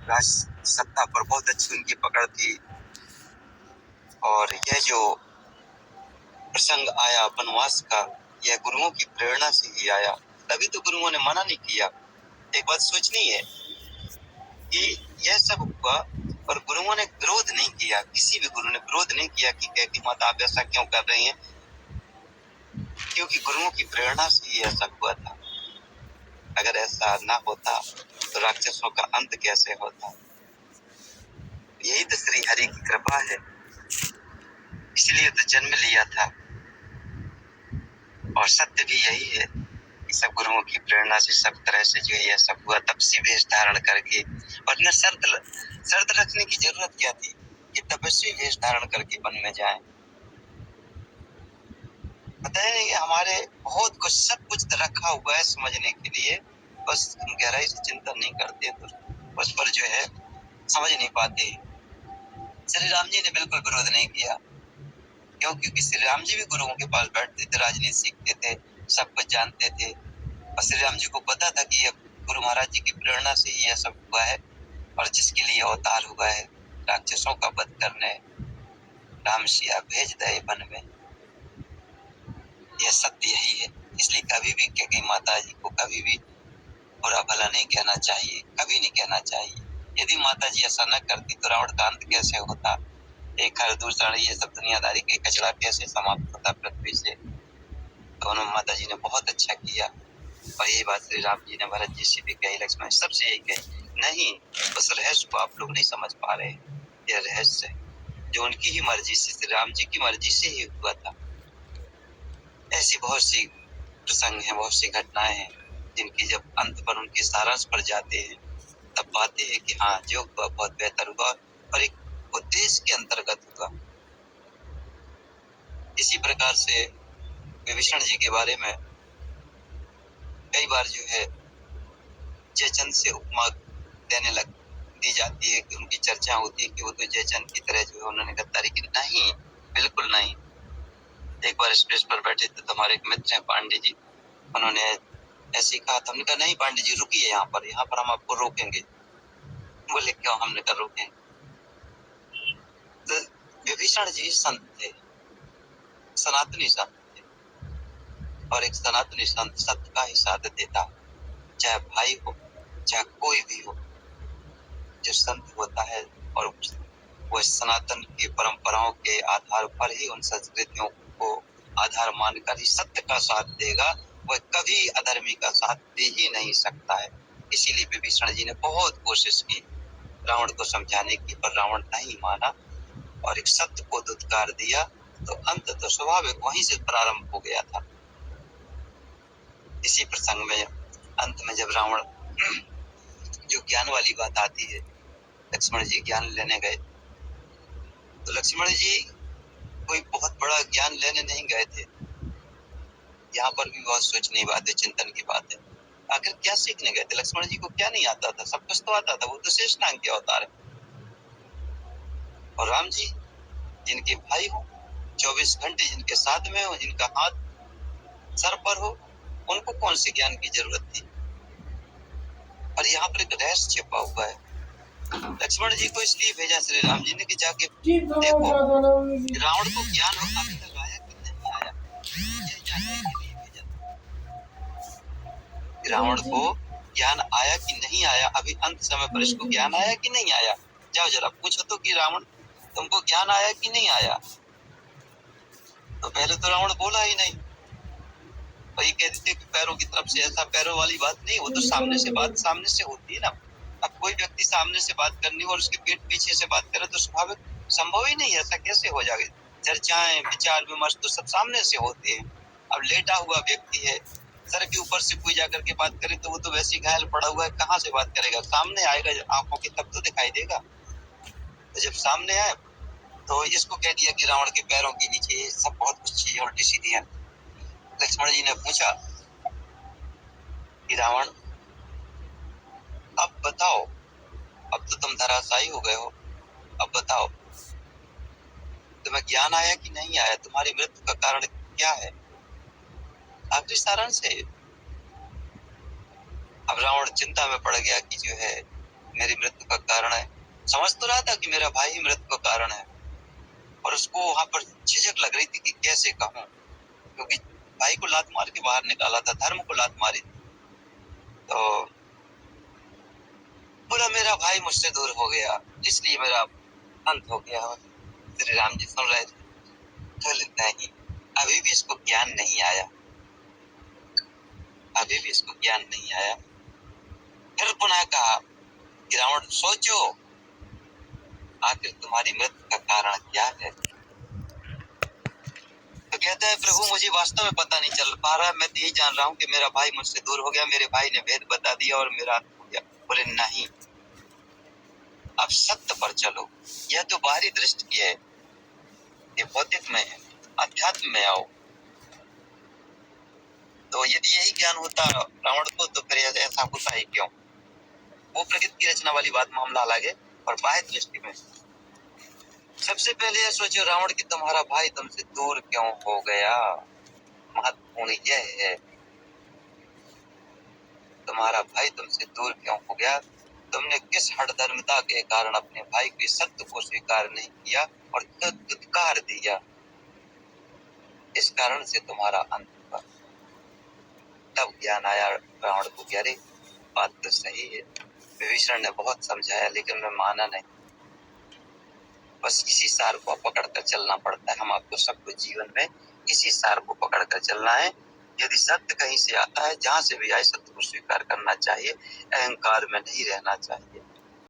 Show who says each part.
Speaker 1: राज सत्ता पर बहुत अच्छी उनकी पकड़ थी। और यह जो प्रसंग आया वनवास का, यह गुरुओं की प्रेरणा से ही आया। तभी तो गुरुओं ने मना नहीं किया। एक बात सोचनी है कि यह सब हुआ और गुरुओं ने विरोध नहीं किया। किसी भी गुरु ने विरोध नहीं किया कि कैथी माता आप ऐसा क्यों कर रही हैं, क्योंकि गुरुओं की प्रेरणा से ही ऐसा हुआ था। अगर ऐसा ना होता तो राक्षसों का अंत कैसे होता। यही तो श्री हरि की कृपा है, इसलिए तो जन्म लिया था। और सत्य भी यही है कि सब गुरुओं की प्रेरणा से सब तरह से जो यह सब हुआ। तपस्वी वेश धारण करके, और न शर्त रखने की जरूरत क्या थी कि तपस्वी वेश धारण करके वन में जाएं। पता है हमारे बहुत कुछ, सब कुछ रखा हुआ है समझने के लिए, बस गहराई से चिंतन नहीं करते तो उस पर जो है समझ नहीं पाते। श्री राम जी ने बिल्कुल विरोध नहीं किया, क्यों? क्योंकि श्री राम जी भी गुरुओं के पास बैठते थे, राजनीति सीखते थे, सब कुछ जानते थे। और श्री राम जी को पता था कि यह गुरु महाराज जी की प्रेरणा से ही यह सब हुआ है, और जिसके लिए अवतार हुआ है राक्षसों का वध करने, राम सिया भेज दे वन में। यह सत्य यही है। इसलिए कभी भी कैकेयी माता जी को कभी भी बुरा भला नहीं कहना चाहिए, कभी नहीं कहना चाहिए। यदि माता जी ऐसा न करती तो रावण का अंत कैसे होता, एक हर दूसरा ये सब दुनियादारी के कचरा कैसे समाप्त होता पृथ्वी से। दोनों माता जी ने बहुत अच्छा किया। और यही बात श्री राम जी ने भरत जी से भी कही, लक्ष्मण सबसे यही कही। नहीं, उस रहस्य को आप लोग नहीं समझ पा रहे। यह रहस्य जो उनकी ही मर्जी से, श्री राम जी की मर्जी से ही हुआ था। ऐसी बहुत सी प्रसंग है, बहुत सी घटनाएं हैं जिनकी जब अंत पर उनके सारांश पर जाते हैं तब पाते हैं कि हाँ जो हुआ बहुत बेहतर हुआ और एक उद्देश्य के अंतर्गत हुआ। इसी प्रकार से विभीषण जी के बारे में कई बार जो है जयचंद से उपमा दी जाती है, कि उनकी चर्चा होती है कि वो तो जयचंद की तरह जो है उन्होंने गद्दारी की। नहीं, बिल्कुल नहीं। एक बार स्टेज पर बैठे थे तो हमारे एक मित्र हैं पांडे जी, उन्होंने ऐसे कहा था। हमने कहा नहीं पांडे जी रुकिए, यहाँ पर हम आपको रोकेंगे। बोले क्यों? हमने कहा रोकेंगे। तो विभीषण जी संत थे, सनातनी संत थे, और एक सनातनी संत सत्य का ही साथ देता, चाहे भाई हो चाहे कोई भी हो। जो संत होता है और वो सनातन की परंपराओं के आधार पर ही, उन संस्कृतियों को आधार मानकर ही सत्य का साथ देगा, वह कभी अधर्मी का साथ दे ही नहीं सकता है। इसीलिए विभीषण जी ने बहुत कोशिश की रावण को समझाने की, पर रावण नहीं माना और एक सत्य को दुत्कार दिया। तो अंत तो स्वाभाविक वहीं से प्रारंभ हो गया था। इसी प्रसंग में अंत में जब रावण जो ज्ञान वाली बात आती है, लक्ष्मण जी ज्ञान लेने गए, तो लक्ष्मण जी कोई बहुत बड़ा ज्ञान लेने नहीं गए थे। यहाँ पर भी बहुत सोचने की बात है, चिंतन की बात है। आखिर क्या सीखने गए थे? लक्ष्मण जी को क्या नहीं आता था? सब कुछ तो आता था, वो तो शेषनाग के अवतार है। और राम जी जिनके भाई हो, 24 घंटे जिनके साथ में हो, जिनका हाथ सर पर हो, उनको कौन से ज्ञान की जरूरत थी? और यहाँ पर एक रहस्य छिपा हुआ है। लक्ष्मण जी को इसलिए भेजा श्री राम जी ने कि जाके देखो रावण को ज्ञान अभी तक आया कि नहीं आया, ये जानने के लिए भेजा। रावण को ज्ञान आया कि नहीं आया, अभी अंत समय पर इसको ज्ञान आया कि नहीं आया, जाओ जरा पूछो तो कि रावण तुमको ज्ञान आया कि नहीं आया। तो पहले तो रावण बोला ही नहीं। वही कहते थे कि पैरों की तरफ से, ऐसा पैरों वाली बात नहीं, वो तो सामने से बात सामने से होती है ना। अब कोई व्यक्ति सामने से बात करनी और उसके पीठ पीछे से बात करे तो स्वाभाविक संभव ही नहीं है, ऐसा कैसे हो जाएगा। चर्चाएं विचार विमर्श तो सब सामने से होते हैं। अब लेटा हुआ व्यक्ति है, सर के ऊपर से कोई जाकर के बात करे तो वो तो वैसे ही घायल पड़ा हुआ है, कहाँ से बात करेगा? सामने आएगा आंखों की तब तो दिखाई देगा। तो जब सामने आए तो इसको कह दिया कि रावण के पैरों के नीचे ये सब बहुत कुछ चीजें उल्टी सीधी हैं। लक्ष्मण जी ने पूछा कि रावण अब बताओ, अब तो तुम धराशायी हो गए हो, अब बताओ तुम्हें ज्ञान आया कि नहीं आया, तुम्हारी मृत्यु का कारण क्या है? आखिरी सारांश है। अब रावण चिंता में पड़ गया कि जो है मेरी मृत्यु का कारण समझ तो रहा था कि मेरा भाई ही मृत्यु का कारण है, और उसको वहां पर झिझक लग रही थी कि कैसे कहूं, क्योंकि भाई को लात मार के बाहर निकाला था, धर्म को लात मारी थी। तो बोला मेरा भाई मुझसे दूर हो गया, इसलिए मेरा अंत हो गया। श्री राम जी सुन रहे थे, बोले नहीं, अभी भी इसको ज्ञान नहीं आया, अभी भी इसको ज्ञान नहीं आया। फिर पुनः कहा कि रावण सोचो, आखिर तुम्हारी मृत्यु का कारण क्या है। तो कहता है प्रभु मुझे वास्तव में पता नहीं चल पा रहा, मैं तो यही जान रहा हूँ कि मेरा भाई मुझसे दूर हो गया, मेरे भाई ने भेद बता दिया और मेरा अंत हो गया। बोले नहीं, अब सत्य पर चलो, यह तो बाहरी दृष्टि है, ये भौतिक में है, अध्यात्म में आओ। तो यदि यही ज्ञान होता रावण को तो फिर ऐसा होता ही क्यों। वो प्रकृति की रचना वाली बात मामला अलग है, और बाह्य दृष्टि में सबसे पहले यह सोचो रावण की तुम्हारा भाई तुमसे दूर क्यों हो गया। महत्वपूर्ण यह है, तुम्हारा भाई तुमसे दूर क्यों हो गया, तुमने किस हठधर्मिता के कारण अपने भाई के सत्य को स्वीकार नहीं किया और दुत्कार दिया, इस कारण से तुम्हारा अंत हुआ। तब ज्ञान आया रावण को, अरे बात तो सही है, विभीषण ने बहुत समझाया लेकिन मैं माना नहीं। बस इसी सार को पकड़ कर चलना पड़ता है, हम आपको सबको जीवन में इसी सार को पकड़ कर चलना है। यदि सत्य कहीं से आता है, जहां से भी आए, सत्य को स्वीकार करना चाहिए, अहंकार में नहीं रहना चाहिए।